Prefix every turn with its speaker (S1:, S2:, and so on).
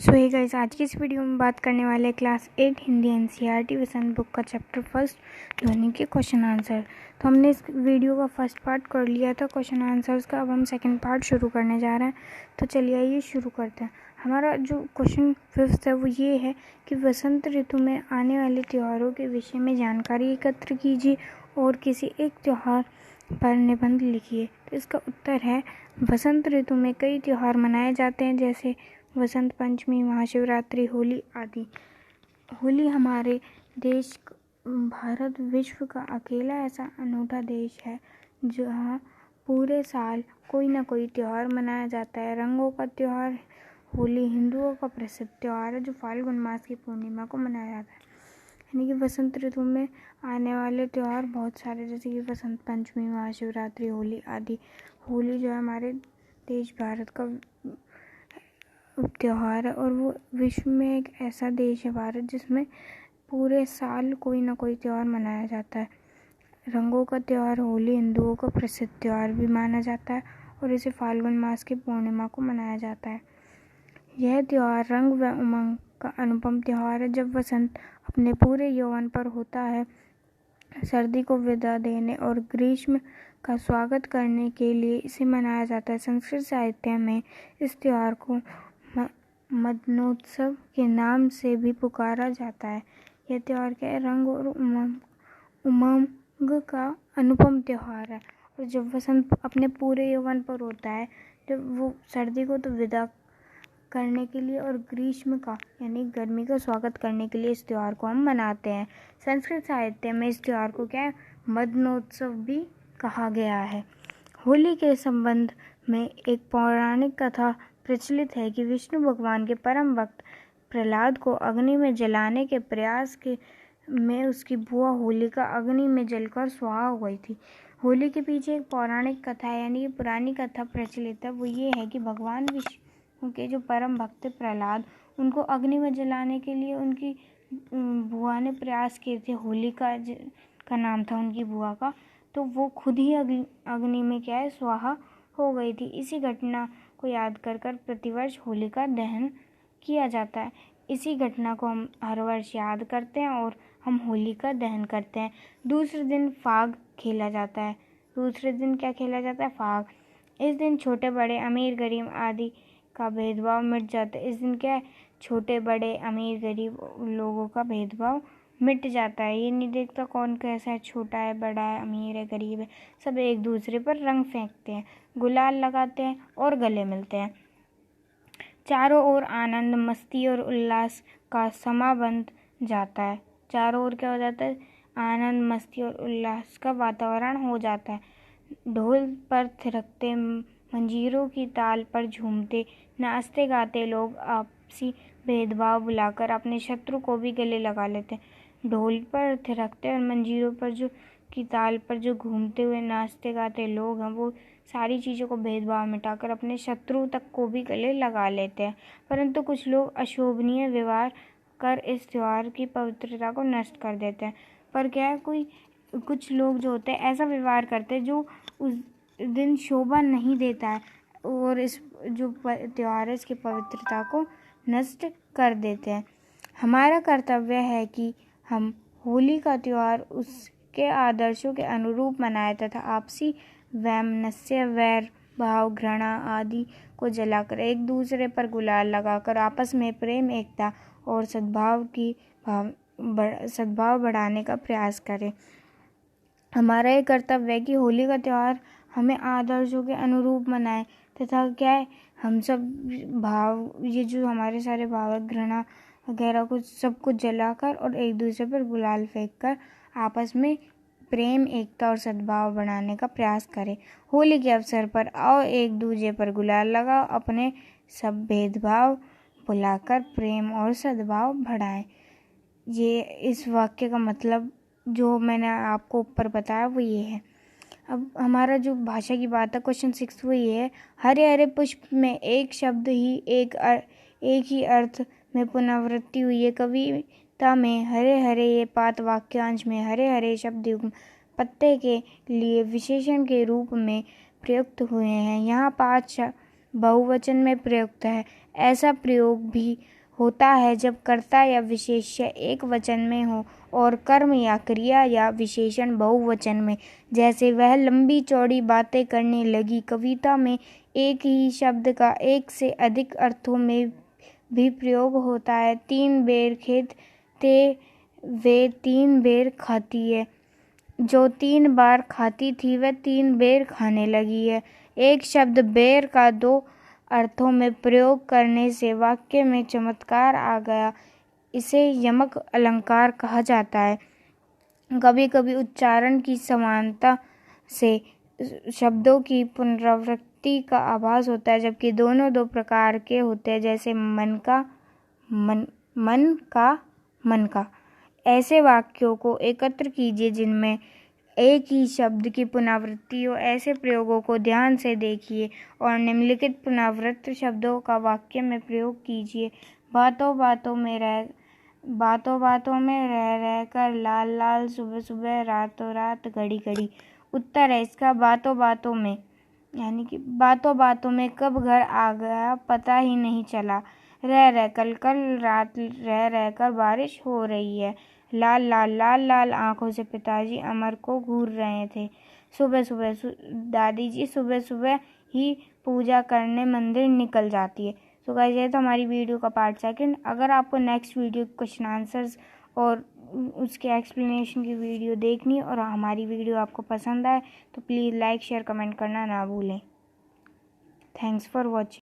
S1: सो hey guys, आज की इस वीडियो में बात करने वाले क्लास 8 हिंदी एनसीईआरटी वसंत बुक का चैप्टर फर्स्ट ध्वनि के क्वेश्चन आंसर। तो हमने इस वीडियो का फर्स्ट पार्ट कर लिया था क्वेश्चन आंसर्स का। अब हम सेकंड पार्ट शुरू करने जा रहे हैं। तो चलिए आइए शुरू करते हैं। हमारा जो क्वेश्चन फिफ्थ है वो ये है कि वसंत ऋतु में आने वाले त्योहारों के विषय में जानकारी एकत्र कीजिए और किसी एक त्यौहार पर निबंध लिखिए। तो इसका उत्तर है वसंत ऋतु में कई त्यौहार मनाए जाते हैं, जैसे वसंत पंचमी, महाशिवरात्रि, होली आदि। होली हमारे देश भारत विश्व का अकेला ऐसा अनूठा देश है जहाँ पूरे साल कोई ना कोई त्यौहार मनाया जाता है। रंगों का त्यौहार होली हिंदुओं का प्रसिद्ध त्यौहार है जो फाल्गुन मास की पूर्णिमा को मनाया जाता है। यानी कि वसंत ऋतु में आने वाले त्यौहार बहुत सारे, जैसे कि वसंत पंचमी, महाशिवरात्रि, होली आदि। होली जो है हमारे देश भारत का त्यौहार है और वो विश्व में एक ऐसा देश है भारत जिसमें पूरे साल कोई ना कोई त्यौहार मनाया जाता है। रंगों का त्यौहार होली हिंदुओं का प्रसिद्ध त्यौहार भी माना जाता है और इसे फाल्गुन मास की पूर्णिमा को मनाया जाता है। यह त्यौहार रंग व उमंग का अनुपम त्यौहार है। जब वसंत अपने पूरे यौवन पर होता है, सर्दी को विदा देने और ग्रीष्म का स्वागत करने के लिए इसे मनाया जाता है। संस्कृत साहित्य में इस त्यौहार को मदनोत्सव के नाम से भी पुकारा जाता है। यह त्यौहार क्या है? रंग और उमंग का अनुपम त्यौहार है। और जब वसंत अपने पूरे यौवन पर होता है, जब वो सर्दी को तो विदा करने के लिए और ग्रीष्म का यानी गर्मी का स्वागत करने के लिए इस त्यौहार को हम मनाते हैं। संस्कृत साहित्य में इस त्यौहार को क्या है? मदनोत्सव भी कहा गया है। होली के संबंध में एक पौराणिक कथा प्रचलित है कि विष्णु भगवान के परम भक्त प्रहलाद को अग्नि में जलाने के प्रयास में उसकी बुआ होलिका अग्नि में जलकर स्वाहा हो गई थी। होली के पीछे एक पौराणिक कथा है, यानी कि पुरानी कथा प्रचलित है। वो ये है कि भगवान विष्णु के जो परम भक्त प्रहलाद, उनको अग्नि में जलाने के लिए उनकी बुआ ने प्रयास किए थे। होलिका का नाम था उनकी बुआ का। तो वो खुद ही अग्नि में क्या है? स्वाहा हो गई थी। इसी घटना को याद कर प्रतिवर्ष होलिका दहन किया जाता है। इसी घटना को हम हर वर्ष याद करते हैं और हम होलिका दहन करते हैं। दूसरे दिन फाग खेला जाता है। दूसरे दिन क्या खेला जाता है? फाग। इस दिन छोटे बड़े, अमीर गरीब आदि का भेदभाव मिट जाता है। इस दिन क्या है? छोटे बड़े, अमीर गरीब लोगों का भेदभाव मिट जाता है। ये नहीं देखता कौन कैसा है, छोटा है, बड़ा है, अमीर है, गरीब है। सब एक दूसरे पर रंग फेंकते हैं, गुलाल लगाते हैं और गले मिलते हैं। चारों ओर आनंद, मस्ती और उल्लास का समा बन जाता है। चारों ओर क्या हो जाता है? आनंद, मस्ती और उल्लास का वातावरण हो जाता है। ढोल पर थिरकते, मंजीरों की ताल पर झूमते, नाचते गाते लोग आपसी भेदभाव भुलाकर अपने शत्रु को भी गले लगा लेते हैं। ढोल पर थिरकते और मंजीरों पर की ताल पर जो घूमते हुए नाचते गाते लोग हैं, वो सारी चीज़ों को भेदभाव मिटाकर अपने शत्रु तक को भी गले लगा लेते हैं। परंतु कुछ लोग अशोभनीय व्यवहार कर इस त्यौहार की पवित्रता को नष्ट कर देते हैं। पर क्या है, कुछ लोग जो होते हैं ऐसा व्यवहार करते हैं जो उस दिन शोभा नहीं देता है और इस जो त्यौहार है इसकी पवित्रता को नष्ट कर देते हैं। हमारा कर्तव्य है कि हम होली का त्यौहार उसके आदर्शों के अनुरूप मनाएं तथा आपसी वैमनस्य, वैर भाव, घृणा आदि को जलाकर एक दूसरे पर गुलाल लगाकर आपस में प्रेम, एकता और सद्भाव बढ़ाने का प्रयास करें। हमारा ये कर्तव्य है कि होली का त्यौहार हमें आदर्शों के अनुरूप मनाएं तथा क्या है, हम सब ये जो हमारे सारे भाव, घृणा वगैरह को सब कुछ जलाकर और एक दूसरे पर गुलाल फेंककर आपस में प्रेम, एकता और सद्भाव बढ़ाने का प्रयास करें। होली के अवसर पर आओ एक दूसरे पर गुलाल लगाओ, अपने सब भेदभाव भुलाकर प्रेम और सद्भाव बढ़ाएं। ये इस वाक्य का मतलब जो मैंने आपको ऊपर बताया वो ये है। अब हमारा जो भाषा की बात है, क्वेश्चन 6 वो ये है। हरे हरे पुष्प में एक शब्द ही एक ही अर्थ में पुनरावृत्ति हुई है। कविता में हरे हरे ये पात वाक्यांश में हरे हरे शब्द युग्म पत्ते के लिए विशेषण के रूप में प्रयुक्त हुए हैं। यहाँ 5 बहुवचन में प्रयुक्त है। ऐसा प्रयोग भी होता है जब कर्ता या विशेष्य एक वचन में हो और कर्म या क्रिया या विशेषण बहुवचन में। जैसे वह लंबी चौड़ी बातें करने लगी। कविता में एक ही शब्द का एक से अधिक अर्थों में भी प्रयोग होता है। 3 बेर खेते वे 3 बेर खाती है। जो 3 बार खाती थी वह 3 बेर खाने लगी है। एक शब्द बेर का 2 अर्थों में प्रयोग करने से वाक्य में चमत्कार आ गया। इसे यमक अलंकार कहा जाता है। कभी कभी उच्चारण की समानता से शब्दों की पुनरावृत्ति का आभास होता है, जबकि दोनों 2 प्रकार के होते हैं, जैसे मन का। ऐसे वाक्यों को एकत्र कीजिए जिनमें एक ही शब्द की पुनरावृत्ति हो। ऐसे प्रयोगों को ध्यान से देखिए और निम्नलिखित पुनरावृत्त शब्दों का वाक्य में प्रयोग कीजिए। बातों बातों में रह कर, लाल लाल सुबह सुबह, रातों रात, घड़ी घड़ी। उत्तर है इसका बातों बातों में, यानी कि बातों बातों में कब घर आ गया पता ही नहीं चला। रह कल रात रह कर बारिश हो रही है। लाल लाल आंखों से पिताजी अमर को घूर रहे थे। सुबह सुबह दादी जी सुबह सुबह ही पूजा करने मंदिर निकल जाती है। तो गाइस ये तो हमारी वीडियो का पार्ट 2। अगर आपको नेक्स्ट वीडियो क्वेश्चन आंसर्स और उसके एक्सप्लेनेशन की वीडियो देखनी और हमारी वीडियो आपको पसंद आए तो प्लीज़ लाइक शेयर कमेंट करना ना भूलें। Thanks for watching.